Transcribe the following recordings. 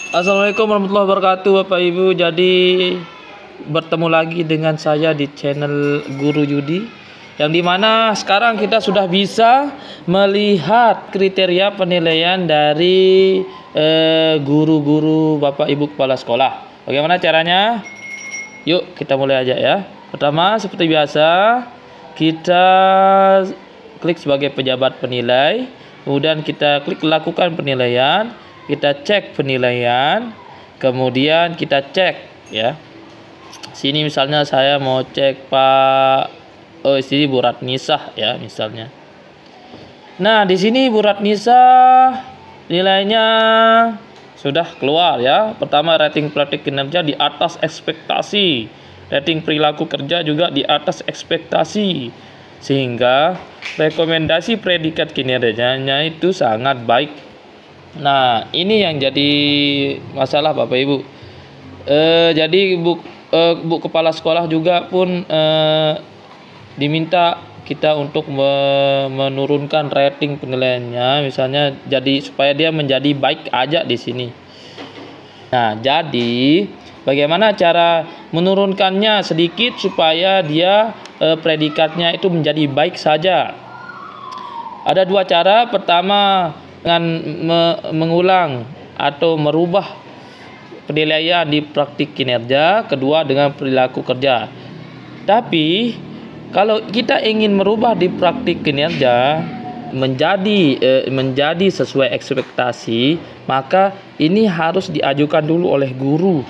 Assalamualaikum warahmatullahi wabarakatuh Bapak Ibu. Jadi bertemu lagi dengan saya di channel Guru Yudi, yang dimana sekarang kita sudah bisa melihat kriteria penilaian dari guru-guru Bapak Ibu kepala sekolah. Bagaimana caranya? Yuk kita mulai aja ya. Pertama, seperti biasa, kita klik sebagai pejabat penilai, kemudian kita klik lakukan penilaian, kita cek penilaian, kemudian kita cek ya. Sini misalnya saya mau cek sini Bu Ratnisah ya misalnya. Nah, di sini Bu Ratnisah nilainya sudah keluar ya. Pertama, rating praktik kinerja di atas ekspektasi. Rating perilaku kerja juga di atas ekspektasi. Sehingga rekomendasi predikat kinerjanya itu sangat baik. Nah, ini yang jadi masalah Bapak Ibu. Jadi Bu kepala sekolah juga pun diminta kita untuk menurunkan rating penilaiannya, misalnya jadi supaya dia menjadi baik aja di sini. Nah, jadi bagaimana cara menurunkannya sedikit supaya dia predikatnya itu menjadi baik saja? Ada dua cara. Pertama, dengan mengulang atau merubah penilaian di praktik kinerja, kedua dengan perilaku kerja. Tapi kalau kita ingin merubah di praktik kinerja menjadi sesuai ekspektasi, maka ini harus diajukan dulu oleh guru.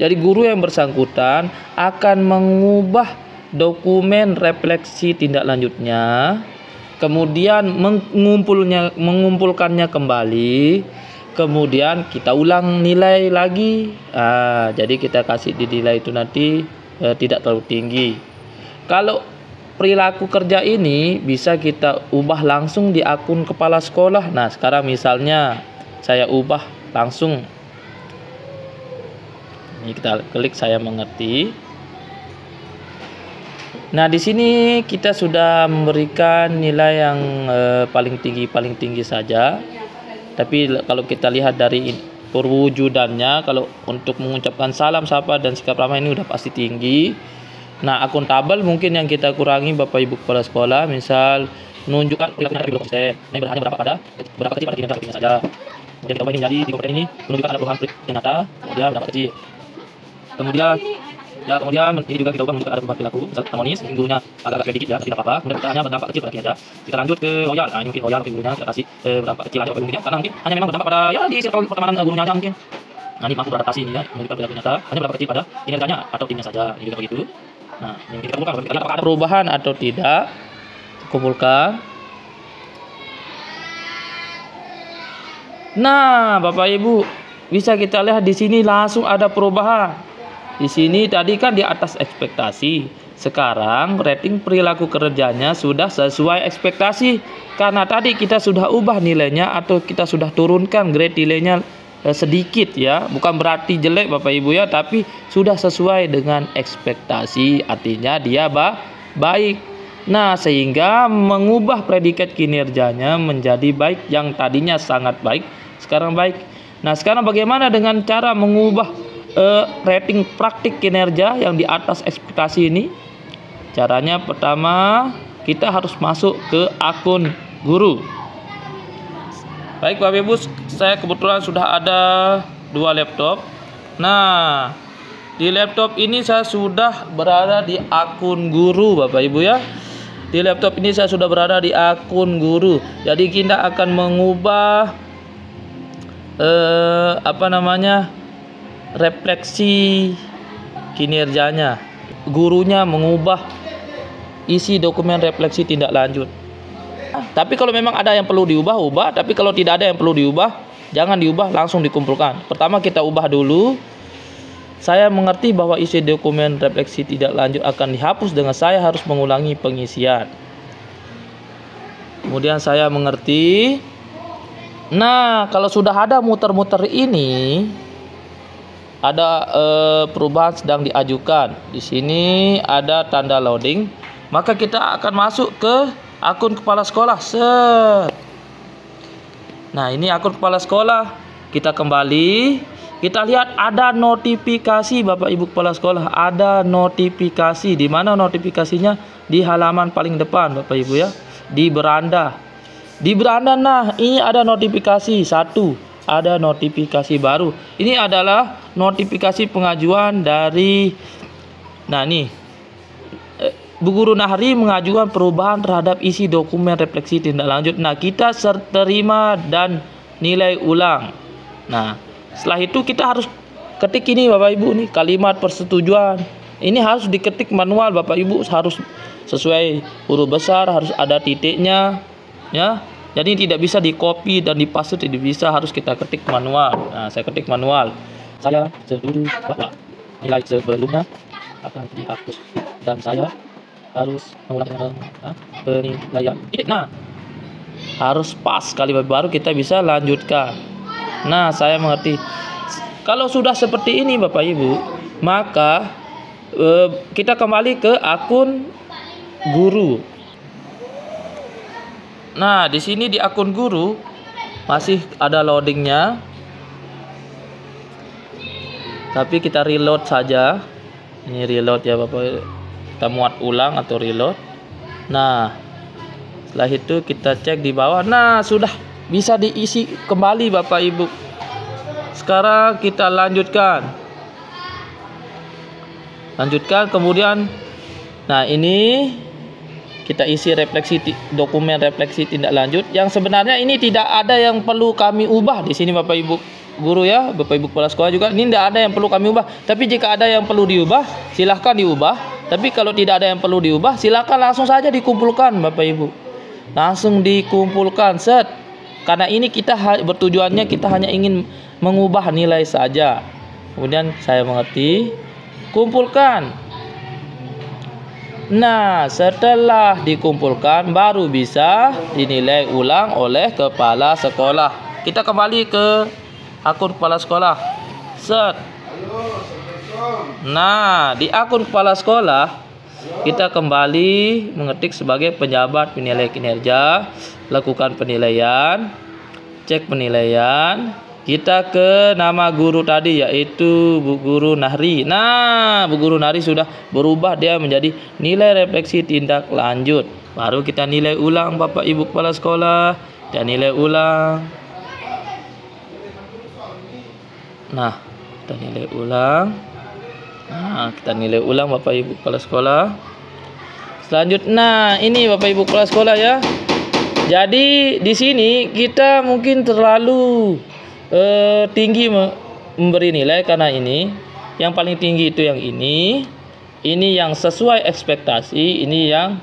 Jadi guru yang bersangkutan akan mengubah dokumen refleksi tindak lanjutnya, kemudian mengumpulkannya kembali, kemudian kita ulang nilai lagi. Jadi kita kasih di nilai itu nanti tidak terlalu tinggi. Kalau perilaku kerja ini bisa kita ubah langsung di akun kepala sekolah. Nah, sekarang misalnya saya ubah langsung. Ini kita klik saya mengerti. Nah, di sini kita sudah memberikan nilai yang paling tinggi saja. Tapi kalau kita lihat dari perwujudannya, kalau untuk mengucapkan salam, sapa, dan sikap ramah ini udah pasti tinggi. Nah, akuntabel mungkin yang kita kurangi Bapak Ibu kepala sekolah, misal menunjukkan perilakunya lebih konsisten. Ini hanya berapa kecil pada kinerja saja. Kemudian kita ini menjadi di komponen ini menunjukkan ada perubahan nyata, kemudian berapa kecil. Kemudian ini juga kita ubah menunjukkan ada perubahan perilaku, misal harmonis, gurunya agak sedikit ya, tidak apa-apa. Kemudian kita hanya berdampak kecil pada kinerja. Kita lanjut ke loyal. Nah, ini mungkin loyal bagi gurunya kita kasih berdampak kecil aja bagi gurunya, karena mungkin hanya memang berdampak pada di circle pertemanan gurunya aja mungkin. Nah, ini mampu beradaptasi ini ya, menunjukkan perilaku nyata, hanya berapa kecil pada kinerjanya atau timnya saja, ini juga begitu. Nah, yang kita kumpulkan apakah ada perubahan atau tidak, kumpulkan. Nah, Bapak Ibu, bisa kita lihat di sini langsung ada perubahan. Di sini tadi kan di atas ekspektasi. Sekarang rating perilaku kerjanya sudah sesuai ekspektasi. Karena tadi kita sudah ubah nilainya atau kita sudah turunkan grade nilainya sedikit ya, bukan berarti jelek Bapak Ibu ya, tapi sudah sesuai dengan ekspektasi, artinya dia baik. Nah, sehingga mengubah predikat kinerjanya menjadi baik, yang tadinya sangat baik sekarang baik. Nah, sekarang bagaimana dengan cara mengubah rating praktik kinerja yang di atas ekspektasi ini? Caranya pertama, kita harus masuk ke akun guru. Baik Bapak Ibu, saya kebetulan sudah ada 2 laptop. Nah, di laptop ini saya sudah berada di akun guru Bapak Ibu ya. Di laptop ini saya sudah berada di akun guru. Jadi kita akan mengubah refleksi kinerjanya. Gurunya mengubah isi dokumen refleksi tindak lanjut. Tapi kalau memang ada yang perlu diubah, ubah. Tapi kalau tidak ada yang perlu diubah, jangan diubah, langsung dikumpulkan. Pertama kita ubah dulu. Saya mengerti bahwa isi dokumen refleksi tidak lanjut akan dihapus dengan saya harus mengulangi pengisian. Kemudian saya mengerti. Nah, kalau sudah ada muter-muter ini, ada perubahan sedang diajukan. Di sini ada tanda loading. Maka kita akan masuk ke akun kepala sekolah. Nah, ini akun kepala sekolah. Kita kembali. kita lihat ada notifikasi Bapak Ibu kepala sekolah, ada notifikasi. Di mana notifikasinya? Di halaman paling depan Bapak Ibu ya, di beranda. Di beranda, nah ini ada notifikasi satu, ada notifikasi baru. Ini adalah notifikasi pengajuan dari, nah nih, Bu Guru Nahri mengajukan perubahan terhadap isi dokumen refleksi tindak lanjut. Nah, kita terima dan nilai ulang. Nah, setelah itu kita harus ketik ini Bapak Ibu nih, kalimat persetujuan. Ini harus diketik manual Bapak Ibu, harus sesuai huruf besar, harus ada titiknya ya. Jadi tidak bisa di copy dan di paste, tidak bisa, harus kita ketik manual. Nah, saya ketik manual. Saya setuju bahwa nilai sebelumnya akan dihapus dan saya harus mengulang penilaian. Nah, harus pas kalimat baru kita bisa lanjutkan. Nah, saya mengerti. Kalau sudah seperti ini Bapak Ibu, maka kita kembali ke akun guru. Nah, di sini di akun guru masih ada loadingnya, tapi kita reload saja. Ini reload ya Bapak Ibu. Kita muat ulang atau reload. Nah, setelah itu kita cek di bawah. Nah, sudah bisa diisi kembali Bapak Ibu. Sekarang kita lanjutkan. Kemudian, nah ini kita isi dokumen refleksi tindak lanjut. Yang sebenarnya ini tidak ada yang perlu kami ubah di sini Bapak Ibu guru ya, Bapak Ibu kepala sekolah juga. Ini tidak ada yang perlu kami ubah. Tapi jika ada yang perlu diubah, silahkan diubah. Tapi kalau tidak ada yang perlu diubah, silahkan langsung saja dikumpulkan Bapak Ibu. Langsung dikumpulkan set. Karena ini kita bertujuannya kita hanya ingin mengubah nilai saja. Kemudian saya mengerti, kumpulkan. Nah, setelah dikumpulkan baru bisa dinilai ulang oleh kepala sekolah. Kita kembali ke akun kepala sekolah. Set. Nah, di akun kepala sekolah kita kembali mengetik sebagai penjabat penilai kinerja, lakukan penilaian, cek penilaian. Kita ke nama guru tadi, yaitu Bu Guru Nahri. Nah, Bu Guru Nahri sudah berubah, dia menjadi nilai refleksi tindak lanjut. Baru kita nilai ulang Bapak Ibu kepala sekolah, dan nilai ulang. Nah, kita nilai ulang. Nah, kita nilai ulang Bapak Ibu kepala sekolah. Selanjutnya, nah ini Bapak Ibu kepala sekolah ya. Jadi di sini kita mungkin terlalu tinggi memberi nilai, karena ini yang paling tinggi itu yang ini yang sesuai ekspektasi, ini yang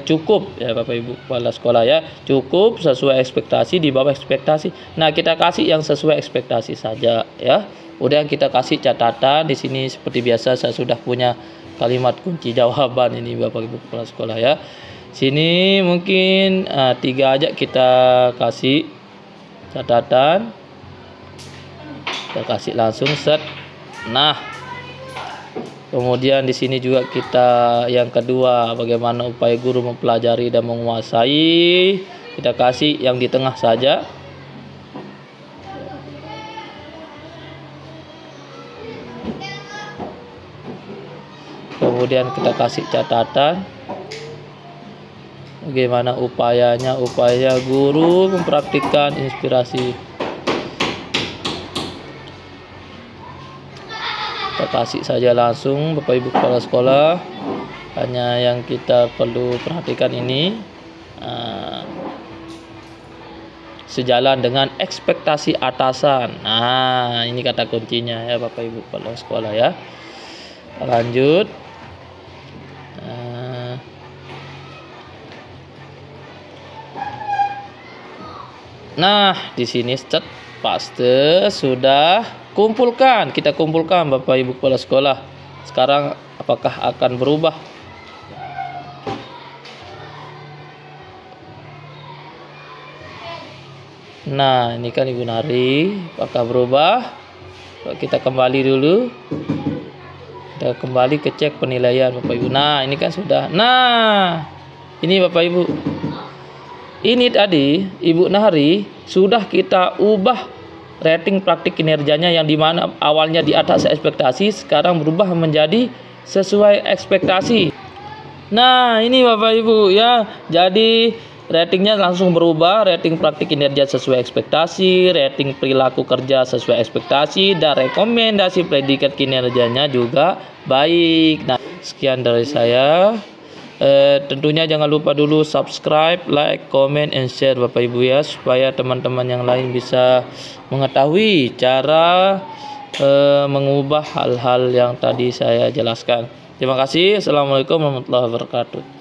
cukup ya Bapak Ibu kepala sekolah ya, cukup sesuai ekspektasi, di bawah ekspektasi. Nah, kita kasih yang sesuai ekspektasi saja ya. Udah, kita kasih catatan di sini seperti biasa. Saya sudah punya kalimat kunci jawaban ini Bapak Ibu kepala sekolah ya. Sini mungkin 3 aja kita kasih catatan. Kita kasih langsung set. Nah, kemudian di sini juga kita yang kedua, bagaimana upaya guru mempelajari dan menguasai. Kita kasih yang di tengah saja. Kemudian kita kasih catatan bagaimana upayanya, upaya guru mempraktikkan inspirasi. Kita kasih saja langsung Bapak Ibu kepala sekolah. Hanya yang kita perlu perhatikan ini sejalan dengan ekspektasi atasan. Nah, ini kata kuncinya ya Bapak Ibu kepala sekolah ya. Lanjut. Nah, di sini set paste sudah kumpulkan. Kita kumpulkan Bapak Ibu kepala sekolah. Sekarang apakah akan berubah? Nah, ini kan Ibu Nari, apakah berubah? Kita kembali dulu. Kita kembali ke cek penilaian Bapak Ibu. Nah, ini kan sudah. Nah, ini Bapak Ibu. Ini tadi Ibu Nahri sudah kita ubah rating praktik kinerjanya yang dimana awalnya di atas ekspektasi sekarang berubah menjadi sesuai ekspektasi. Nah ini Bapak Ibu ya, jadi ratingnya langsung berubah, rating praktik kinerja sesuai ekspektasi, rating perilaku kerja sesuai ekspektasi, dan rekomendasi predikat kinerjanya juga baik. Nah sekian dari saya. Tentunya jangan lupa dulu subscribe, like, comment, and share Bapak Ibu ya, supaya teman-teman yang lain bisa mengetahui cara mengubah hal-hal yang tadi saya jelaskan. Terima kasih. Assalamualaikum warahmatullahi wabarakatuh.